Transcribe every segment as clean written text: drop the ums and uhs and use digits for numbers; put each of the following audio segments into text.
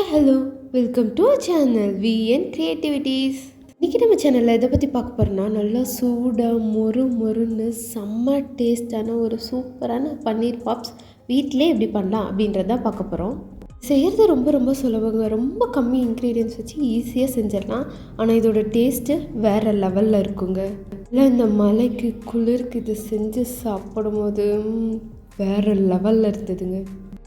Hi hello welcome to our channel VN creativities. இன்றைக்கி நம்ம சேனலில் இதை பற்றி பார்க்க போகிறோன்னா நல்லா சூடாக மொறுன்னு செம்ம டேஸ்டான ஒரு சூப்பரான பன்னீர் பாப்ஸ் வீட்டிலே எப்படி பண்ணலாம் அப்படின்றதான் பார்க்க போகிறோம். செய்கிறது ரொம்ப சுலபங்க. ரொம்ப கம்மி இன்க்ரீடியன்ஸ் வச்சு ஈஸியாக செஞ்சிடலாம். ஆனால் இதோட டேஸ்ட்டு வேறு லெவலில் இருக்குங்க. இல்லை இந்த மழைக்கு குளிருக்கு இது செஞ்சு சாப்பிடும் போது வேறு லெவலில் இருந்ததுங்க.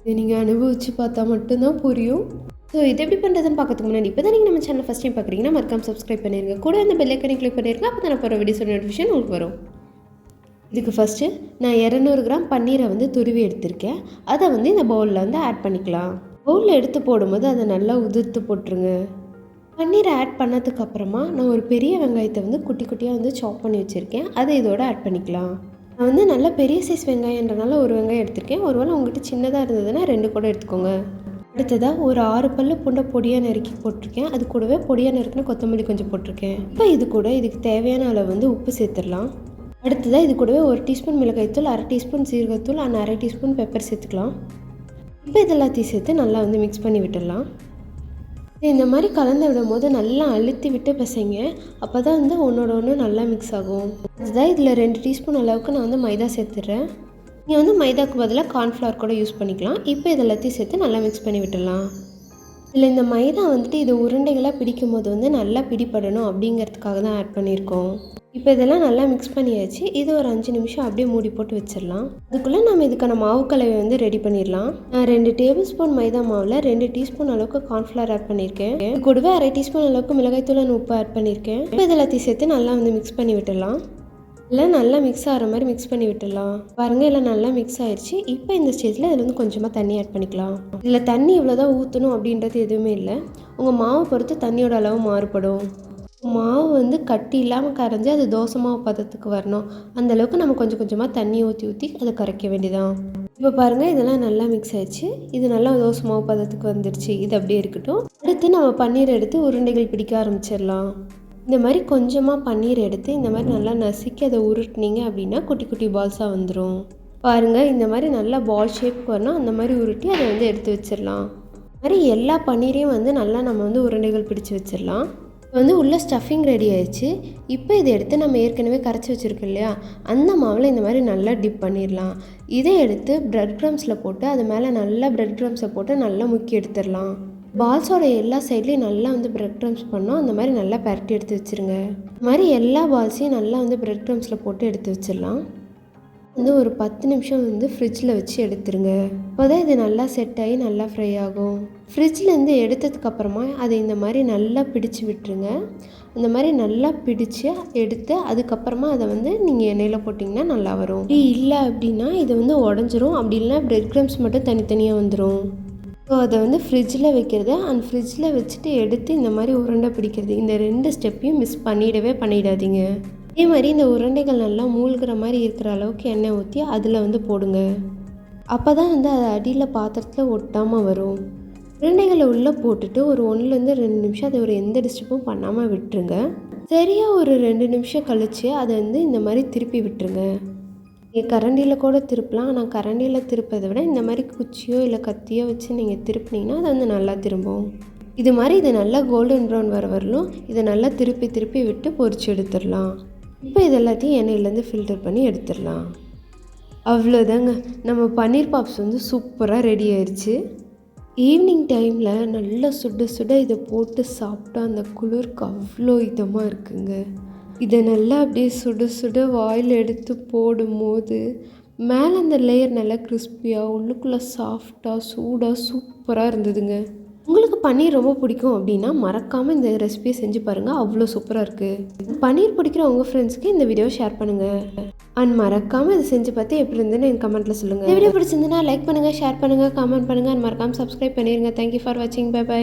இதை நீங்கள் அனுபவித்து பார்த்தா மட்டும்தான் புரியும். ஸோ இது எப்படி பண்ணுறதுன்னு பார்க்கறதுக்கு முன்னாடி இப்போ தான் நீங்கள் நம்ம சேனல் ஃபஸ்ட் டைம் பார்க்குறீங்கன்னா மறக்காம சப்ஸ்கிரைப் பண்ணிடுங்க. கூட அந்த பெல் ஐக்கனை கிளிக் பண்ணிடுங்க. அப்போ தான் நான் போகிற வீடியோஸ் நோட்டிஃபிகேஷன் உங்களுக்கு வரும். இதுக்கு ஃபஸ்ட்டு நான் 200 கிராம் பன்னீரை துருவி எடுத்திருக்கேன். அதை இந்த பவுலில் ஆட் பண்ணிக்கலாம். பவுலில் எடுத்து போடும்போது அதை நல்லா உதிர்த்து போட்டுருங்க. பன்னீரை ஆட் பண்ணதுக்கப்புறமா நான் ஒரு பெரிய வெங்காயத்தை குட்டி குட்டியாக சாப் பண்ணி வச்சுருக்கேன். அதை இதோட ஆட் பண்ணிக்கலாம். நான் நல்லா பெரிய சைஸ் வெங்காயன்றனால ஒரு வெங்காயம் எடுத்திருக்கேன். ஒருவேளை உங்கள்கிட்ட சின்னதாக இருந்ததுன்னா 2 கூட எடுத்துக்கோங்க. அடுத்ததாக ஒரு 6 பல்லு பூண்டை பொடியாக நறுக்கி போட்டிருக்கேன். அது கூடவே பொடியாக நறுக்குன்னு கொத்தமல்லி கொஞ்சம் போட்டிருக்கேன். இப்போ இதுக்கு தேவையான அளவு உப்பு சேர்த்துடலாம். அடுத்ததாக இது கூடவே 1 டீஸ்பூன் மிளகாய்த்தூள், 1/2 டீஸ்பூன் சீரகத்தூள், 1/2 டீஸ்பூன் பெப்பர் சேர்த்துக்கலாம். இப்போ இதெல்லாத்தையும் சேர்த்து நல்லா மிக்ஸ் பண்ணி விட்டுடலாம். இந்த மாதிரி கலந்து விடும் போது நல்லா அழுத்தி விட்டு பிசைங்க. அப்போ தான் ஒன்றோட ஒன்று நல்லா மிக்ஸ் ஆகும். அதுதான் இதில் 2 டீஸ்பூன் அளவுக்கு நான் மைதா சேர்த்துடுறேன். நீங்கள் மைதாக்கு பதிலாக கார்ன்ஃப்ளவர் கூட யூஸ் பண்ணிக்கலாம். இப்போ இதெல்லாத்தையும் சேர்த்து நல்லா மிக்ஸ் பண்ணி விட்டுடலாம். இதில் இந்த மைதா இது உருண்டைகளாக பிடிக்கும் போது நல்லா பிடிப்படணும் அப்படிங்கிறதுக்காக தான் ஆட் பண்ணியிருக்கோம். இப்போ இதெல்லாம் நல்லா மிக்ஸ் பண்ணியாச்சு. இது ஒரு 5 நிமிஷம் அப்படியே மூடி போட்டு வச்சிடலாம். அதுக்குள்ளே நம்ம இதுக்கான மாவு கலவை ரெடி பண்ணிடலாம். நான் 2 டேபிள் ஸ்பூன் மைதா மாவில் 2 டீஸ்பூன் அளவுக்கு கார்ன்ஃப்ளவர் ஆட் பண்ணியிருக்கேன். இது கூடவே 1/2 டீஸ்பூன் அளவுக்கு மிளகாய்த்தூள் உப்பு ஆட் பண்ணியிருக்கேன். இப்போ இதெல்லாத்தையும் சேர்த்து நல்லா மிக்ஸ் பண்ணி விட்டுடலாம். எல்லாம் நல்லா மிக்ஸ் ஆகிற மாதிரி மிக்ஸ் பண்ணி விட்டுடலாம். பாருங்கள், எல்லாம் நல்லா மிக்ஸ் ஆகிடுச்சு. இப்போ இந்த ஸ்டேஜில் இதில் கொஞ்சமாக தண்ணி ஆட் பண்ணிக்கலாம். இதில் தண்ணி இவ்வளோதான் ஊற்றணும் அப்படின்றது எதுவுமே இல்லை. உங்கள் மாவை பொறுத்து தண்ணியோட அளவு மாறுபடும். மாவு கட்டி இல்லாமல் கரைஞ்சி அது தோசை மாவு பதத்துக்கு வரணும். அந்தளவுக்கு நம்ம கொஞ்சமாக தண்ணி ஊற்றி அதை கரைக்க வேண்டியதான். இப்போ பாருங்கள், இதெல்லாம் நல்லா மிக்ஸ் ஆயிடுச்சு. இது நல்லா தோசை மாவு பதத்துக்கு வந்துடுச்சு. இது அப்படியே இருக்கட்டும். அடுத்து நம்ம பன்னீர் எடுத்து உருண்டைகள் பிடிக்க ஆரம்பிச்சிடலாம். இந்த மாதிரி கொஞ்சமாக பன்னீர் எடுத்து இந்த மாதிரி நல்லா நசுக்கி அதை உருட்டினீங்க அப்படின்னா குட்டி குட்டி பால்ஸாக வந்துடும். பாருங்கள், இந்த மாதிரி நல்லா பால் ஷேப்புக்கு வரணும். அந்த மாதிரி உருட்டி அதை எடுத்து வச்சிடலாம். இந்த மாதிரி எல்லா பன்னீரையும் நல்லா நம்ம உருண்டைகள் பிடிச்சி வச்சிடலாம். உள்ள ஸ்டஃபிங் ரெடி ஆயிடுச்சு. இப்போ இதை எடுத்து நம்ம ஏற்கனவே கரைச்சி வச்சுருக்கோம் இல்லையா, அந்த மாவில் இந்த மாதிரி நல்லா டிப் பண்ணிடலாம். இதை எடுத்து ப்ரெட் க்ரம்ஸில் போட்டு அது மேலே நல்லா ப்ரெட் க்ரம்ஸை போட்டு நல்லா முக்கி எடுத்துடலாம். பால்ஸோட எல்லா சைட்லேயும் நல்லா ப்ரெட் க்ரம்ஸ் பண்ணோம். அந்த மாதிரி நல்லா பரட்டி எடுத்து வச்சுருங்க. இந்த மாதிரி எல்லா பால்ஸையும் நல்லா ப்ரெட் க்ரம்ஸில் போட்டு எடுத்து வச்சிடலாம். ஒரு 10 நிமிஷம் ஃப்ரிட்ஜில் வச்சு எடுத்துருங்க. அப்போ தான் இது நல்லா செட் ஆகி நல்லா ஃப்ரை ஆகும். ஃப்ரிட்ஜிலேருந்து எடுத்ததுக்கப்புறமா அதை இந்த மாதிரி நல்லா பிடிச்சி விட்டுருங்க. அந்த மாதிரி நல்லா பிடிச்சி எடுத்து அதுக்கப்புறமா அதை நீங்கள் எண்ணெயில் போட்டிங்கன்னா நல்லா வரும். இல்லை அப்படின்னா இது உடஞ்சிரும். அப்படி இல்லைனா ப்ரெட் க்ரம்ஸ் மட்டும் தனித்தனியாக வந்துடும். ஸோ அதை ஃப்ரிட்ஜில் வைக்கிறது அண்ட் ஃப்ரிட்ஜில் வச்சுட்டு எடுத்து இந்த மாதிரி உருண்டை பிடிக்கிறது, இந்த 2 ஸ்டெப்பையும் மிஸ் பண்ணிடாதீங்க. அதே மாதிரி இந்த உருண்டைகள் நல்லா மூழ்கிற மாதிரி இருக்கிற அளவுக்கு எண்ணெய் ஊற்றி அதில் போடுங்க. அப்போ தான் அது அடியில் பாத்திரத்தில் ஒட்டாமல் வரும். உருண்டைகளை உள்ளே போட்டுட்டு ஒரு 1-2 நிமிஷம் அதை எந்த டிஸ்டர்பும் பண்ணாமல் விட்டுருங்க. சரியாக ஒரு 2 நிமிஷம் கழித்து அதை இந்த மாதிரி திருப்பி விட்டுருங்க. நீங்கள் கரண்டியில் கூட திருப்பலாம். ஆனால் கரண்டியில் திருப்பதை விட இந்த மாதிரி குச்சியோ இல்லை கத்தியோ வச்சு நீங்கள் திருப்பினீங்கன்னா அது நல்லா திரும்பும். இது மாதிரி இதை நல்லா கோல்டன் ப்ரௌன் வரலும் இதை நல்லா திருப்பி விட்டு பொரிச்சு எடுத்துடலாம். இப்போ இது எல்லாத்தையும் எண்ணெயிலேருந்து ஃபில்டர் பண்ணி எடுத்துடலாம். அவ்வளோதாங்க, நம்ம பன்னீர் பாப்ஸ் சூப்பராக ரெடி ஆயிடுச்சு. ஈவினிங் டைமில் நல்லா சுட இதை போட்டு சாப்பிட்டா அந்த குளிருக்கு அவ்வளோ இதமாக இருக்குங்க. இதை நல்லா அப்படியே சுட வாயில் எடுத்து போடும்போது மேலே அந்த லேயர் நல்லா கிறிஸ்பியாக உள்ளுக்குள்ளே சாஃப்டாக சூடாக சூப்பராக இருந்ததுங்க. உங்களுக்கு பன்னீர் ரொம்ப பிடிக்கும் அப்படின்னா மறக்காமல் இந்த ரெசிபியை செஞ்சு பாருங்கள். அவ்வளோ சூப்பராக இருக்குது. பன்னீர் பிடிக்கிற உங்கள் ஃப்ரெண்ட்ஸ்க்கு இந்த வீடியோ ஷேர் பண்ணுங்கள். அண்ட் மறக்காமல் இதை செஞ்சு பார்த்து எப்படி இருந்துன்னு எனக்கு கமெண்ட்டில் சொல்லுங்கள். இந்த வீடியோ பிடிச்சிருந்துன்னா லைக் பண்ணுங்கள், ஷேர் பண்ணுங்கள், கமெண்ட் பண்ணுங்கள். அண்ட் மறக்காமல் சப்ஸ்கிரைப் பண்ணிடுங்க. தேங்க்யூ ஃபார் வாட்சிங். பை.